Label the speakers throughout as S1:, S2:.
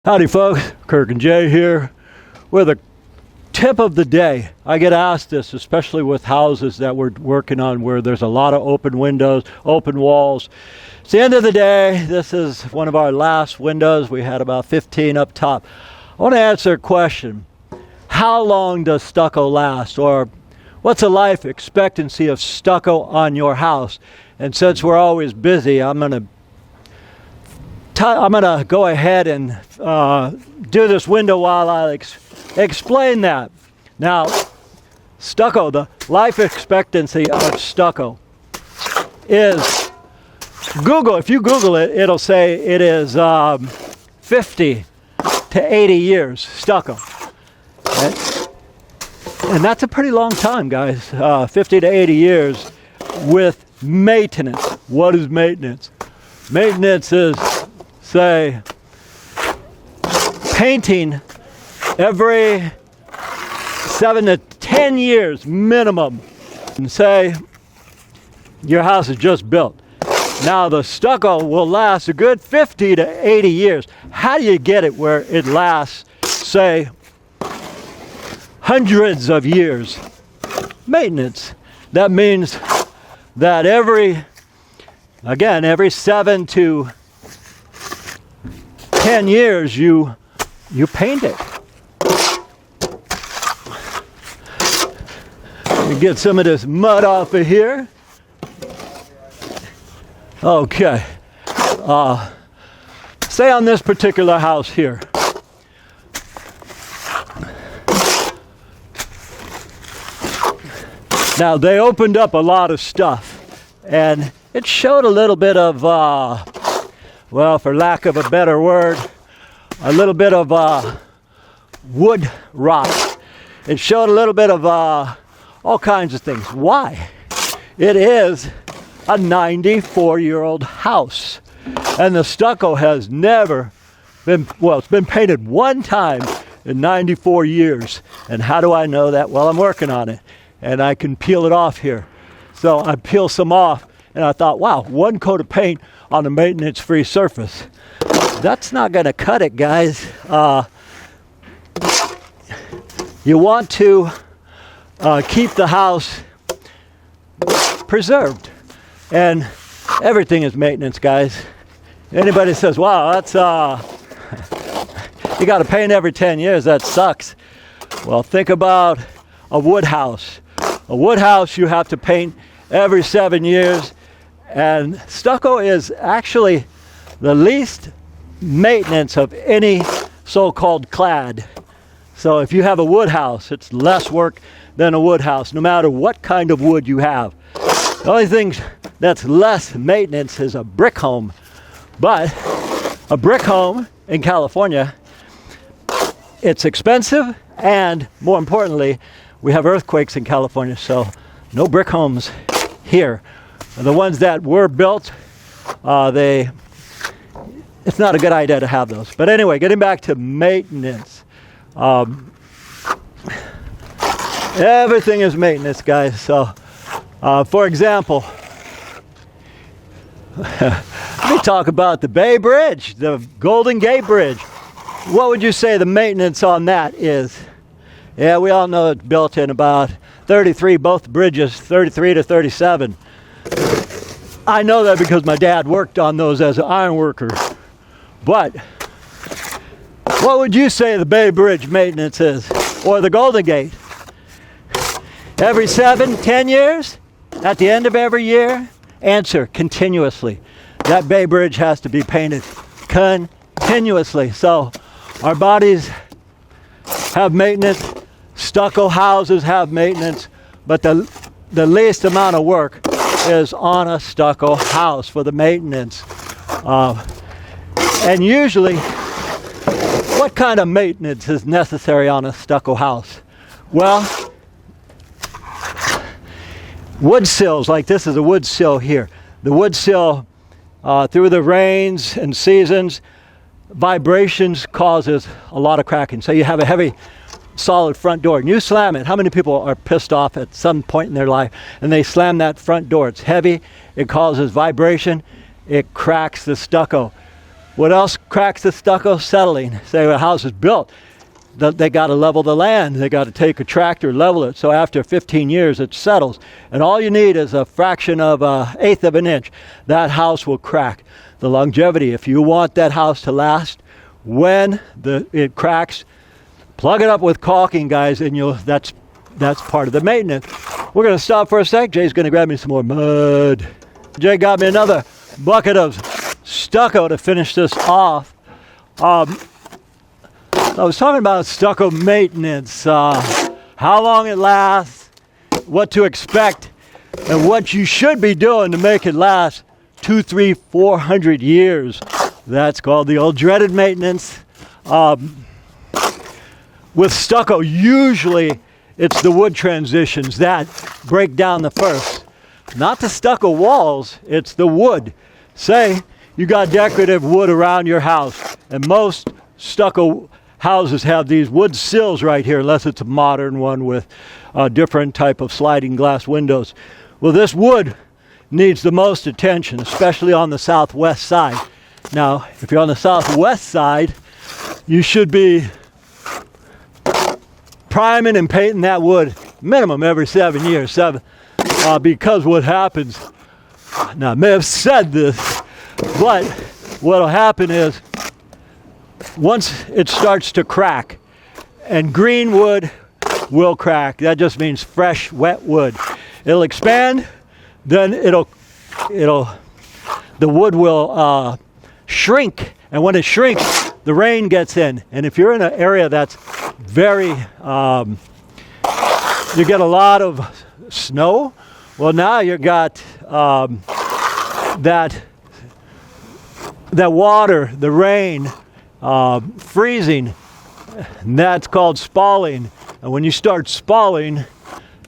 S1: Howdy folks, Kirk and Jay here with a tip of the day. I get asked this, especially with houses that we're working on where there's a lot of open windows, open walls. It's the end of the day. This is one of our last windows. We had about 15 up top. I want to answer a question. How long does stucco last? Or what's the life expectancy of stucco on your house? And since we're always busy, I'm going to go ahead and do this window while I explain that. Now, stucco, the life expectancy of stucco is, if you Google it, it'll say it is 50 to 80 years, stucco. And that's a pretty long time, guys, 50 to 80 years with maintenance. What is maintenance? Maintenance is, say, painting every 7 to 10 years minimum. And say your house is just built. Now the stucco will last a good 50 to 80 years. How do you get it where it lasts, say, hundreds of years? Maintenance. That means that every 7 to 10 years you paint it. You get some of this mud off of here. Okay. Say on this particular house here. Now they opened up a lot of stuff and it showed a little bit of well, for lack of a better word, a little bit of wood rot. It showed a little bit of all kinds of things. Why? It is a 94-year-old house. And the stucco has never been, well, it's been painted one time in 94 years. And how do I know that? Well, I'm working on it. And I can peel it off here. So I peel some off. And I thought, wow, one coat of paint on a maintenance-free surface. That's not going to cut it, guys. You want to keep the house preserved. And everything is maintenance, guys. Anybody says, wow, that's, you got to paint every 10 years, that sucks. Well, think about a wood house. A wood house you have to paint every 7 years. And stucco is actually the least maintenance of any so-called clad. So if you have a wood house, it's less work than a wood house, no matter what kind of wood you have. The only thing that's less maintenance is a brick home. But a brick home in California, it's expensive, and more importantly, we have earthquakes in California, so no brick homes here. The ones that were built, it's not a good idea to have those. But anyway, getting back to maintenance. Everything is maintenance, guys. So, for example, let me talk about the Bay Bridge, the Golden Gate Bridge. What would you say the maintenance on that is? Yeah, we all know it's built in about 33, both bridges, 33 to 37. I know that because my dad worked on those as an iron worker. But what would you say the Bay Bridge maintenance is? Or the Golden Gate? Every 7, 10 years? At the end of every year? Answer, continuously. That Bay Bridge has to be painted continuously. So our bodies have maintenance. Stucco houses have maintenance. But the least amount of work is on a stucco house for the maintenance. And usually, what kind of maintenance is necessary on a stucco house? Well, wood sills, like this is a wood sill here. The wood sill, through the rains and seasons, vibrations causes a lot of cracking. So you have a heavy solid front door and you slam it. How many people are pissed off at some point in their life and they slam that front door? It's heavy, it causes vibration, it cracks the stucco. What else cracks the stucco? Settling. Say a house is built, they got to level the land. They got to take a tractor, level it. So after 15 years, it settles. And all you need is a fraction of an eighth of an inch. That house will crack. The longevity, if you want that house to last, when it cracks, plug it up with caulking, guys, and that's part of the maintenance. We're going to stop for a sec. Jay's going to grab me some more mud. Jay got me another bucket of stucco to finish this off. I was talking about stucco maintenance, how long it lasts, what to expect, and what you should be doing to make it last 200, 300, 400 years. That's called the old dreaded maintenance. With stucco, usually it's the wood transitions that break down the first. Not the stucco walls, it's the wood. Say you got decorative wood around your house, and most stucco houses have these wood sills right here, unless it's a modern one with a different type of sliding glass windows. Well, this wood needs the most attention, especially on the southwest side. Now, if you're on the southwest side, you should be priming and painting that wood minimum every 7 years. Because what happens, now I may have said this, but what'll happen is once it starts to crack, and green wood will crack, that just means fresh, wet wood. It'll expand, then the wood will shrink, and when it shrinks, the rain gets in. And if you're in an area that's very, you get a lot of snow, well, now you got that water, the rain, freezing, and that's called spalling. And when you start spalling,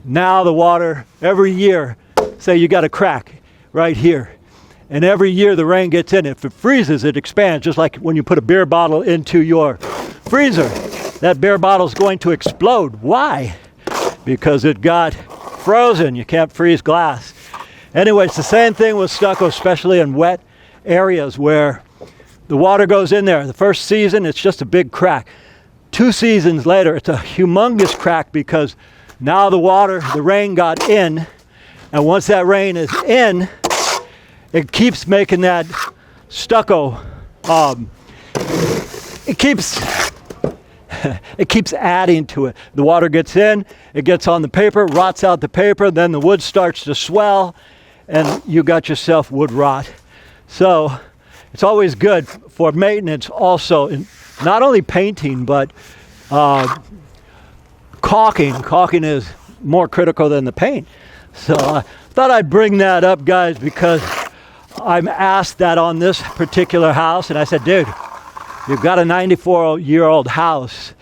S1: now the water, every year, say you got a crack right here, and every year the rain gets in. If it freezes, it expands, just like when you put a beer bottle into your freezer. That beer bottle is going to explode. Why? Because it got frozen. You can't freeze glass. Anyway, it's the same thing with stucco, especially in wet areas where the water goes in there. The first season, it's just a big crack. 2 seasons later, it's a humongous crack because now the rain got in, and once that rain is in, it keeps making that stucco, it keeps adding to it. The water gets in, it gets on the paper, rots out the paper, then the wood starts to swell, and you got yourself wood rot. So it's always good for maintenance also, in not only painting, but caulking. Caulking is more critical than the paint. So I thought I'd bring that up, guys, because I'm asked that on this particular house, and I said, dude, you've got a 94-year-old house.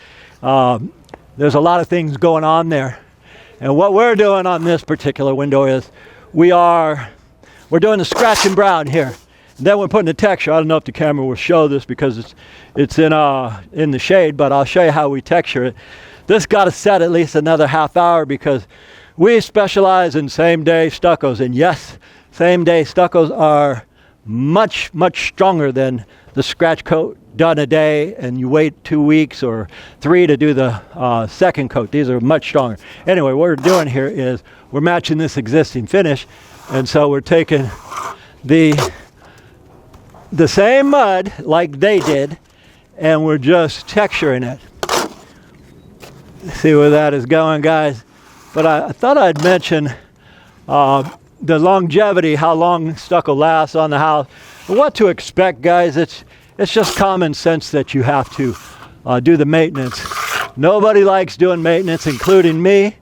S1: There's a lot of things going on there. And what we're doing on this particular window is we're doing the scratch and brown here. And then we're putting the texture. I don't know if the camera will show this because it's in the shade, but I'll show you how we texture it. This got to set at least another half hour because we specialize in same-day stuccos. And yes, same-day stuccos are much, much stronger than the scratch coat done a day, and you wait 2 weeks or 3 to do the second coat. These are much stronger. Anyway, what we're doing here is we're matching this existing finish, and so we're taking the same mud like they did, and we're just texturing it. See where that is going, guys. But I thought I'd mention the longevity, how long stucco lasts on the house, and what to expect, guys. It's just common sense that you have to do the maintenance. Nobody likes doing maintenance, including me,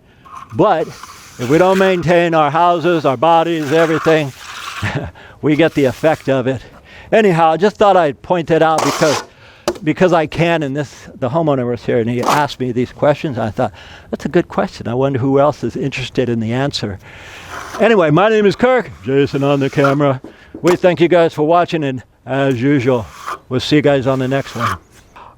S1: but if we don't maintain our houses, our bodies, everything, we get the effect of it. Anyhow, I just thought I'd point that out because I can, and the homeowner was here and he asked me these questions. I thought, that's a good question. I wonder who else is interested in the answer. Anyway, my name is Kirk, Jason on the camera. We thank you guys for watching, and as usual, we'll see you guys on the next one.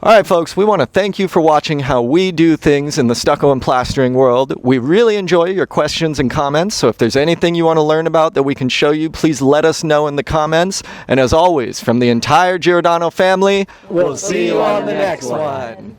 S2: All right, folks, we want to thank you for watching how we do things in the stucco and plastering world. We really enjoy your questions and comments, so if there's anything you want to learn about that we can show you, please let us know in the comments. And as always, from the entire Giordano family, we'll see you on the next one.